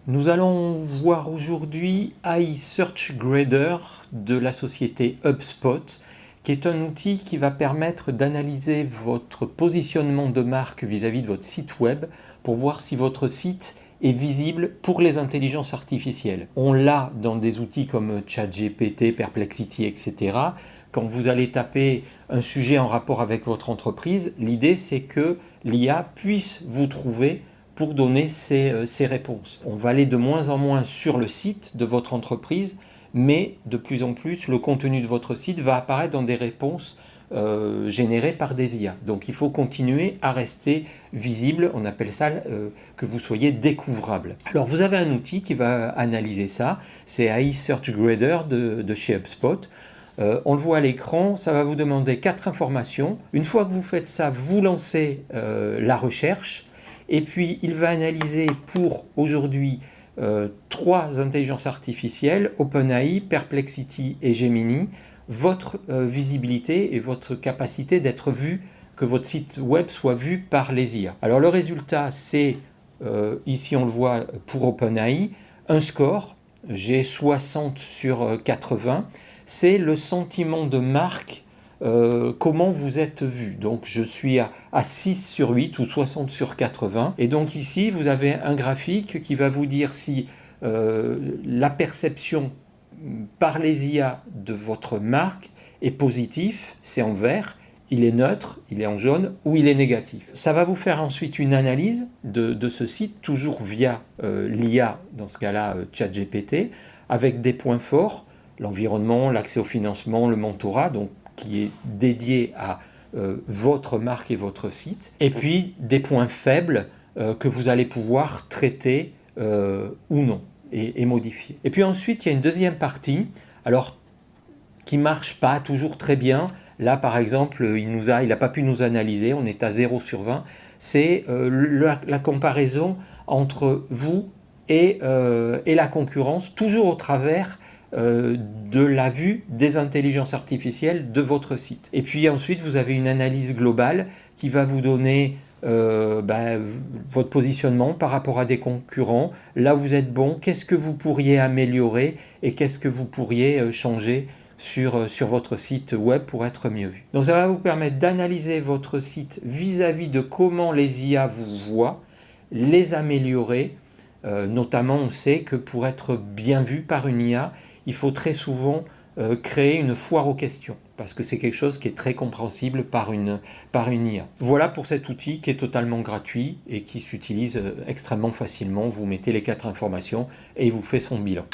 Nous allons voir aujourd'hui AI Search Grader de la société HubSpot, qui est un outil qui va permettre d'analyser votre positionnement de marque vis-à-vis de votre site web pour voir si votre site est visible pour les intelligences artificielles. On l'a dans des outils comme ChatGPT, Perplexity, etc. Quand vous allez taper un sujet en rapport avec votre entreprise, l'idée c'est que l'IA puisse vous trouver pour donner ces réponses. On va aller de moins en moins sur le site de votre entreprise, mais de plus en plus, le contenu de votre site va apparaître dans des réponses générées par des IA. Donc il faut continuer à rester visible, on appelle ça que vous soyez découvrable. Alors vous avez un outil qui va analyser ça, c'est AI Search Grader de chez HubSpot. On le voit à l'écran, ça va vous demander 4 informations. Une fois que vous faites ça, vous lancez la recherche. Et puis, il va analyser pour aujourd'hui 3 intelligences artificielles, OpenAI, Perplexity et Gemini, votre visibilité et votre capacité d'être vu, que votre site web soit vu par les IA. Alors le résultat, c'est, ici on le voit pour OpenAI, un score, j'ai 60 sur 80, c'est le sentiment de marque. Comment vous êtes vu. Donc je suis à 6 sur 8 ou 60 sur 80. Et donc ici, vous avez un graphique qui va vous dire si la perception par les IA de votre marque est positif, c'est en vert, il est neutre, il est en jaune ou il est négatif. Ça va vous faire ensuite une analyse de ce site, toujours via l'IA, dans ce cas-là ChatGPT, avec des points forts, l'environnement, l'accès au financement, le mentorat, donc qui est dédié à votre marque et votre site, et puis des points faibles que vous allez pouvoir traiter ou non et modifier. Et puis ensuite, il y a une deuxième partie, alors qui marche pas toujours très bien. Là, par exemple, il n'a pas pu nous analyser, on est à 0 sur 20. C'est la comparaison entre vous et la concurrence, toujours au travers de la vue des intelligences artificielles de votre site. Et puis ensuite, vous avez une analyse globale qui va vous donner votre positionnement par rapport à des concurrents, là où vous êtes bon, qu'est-ce que vous pourriez améliorer et qu'est-ce que vous pourriez changer sur votre site web pour être mieux vu. Donc ça va vous permettre d'analyser votre site vis-à-vis de comment les IA vous voient, les améliorer. Notamment, on sait que pour être bien vu par une IA, il faut très souvent créer une foire aux questions, parce que c'est quelque chose qui est très compréhensible par une IA. Voilà pour cet outil qui est totalement gratuit et qui s'utilise extrêmement facilement. Vous mettez les 4 informations et il vous fait son bilan.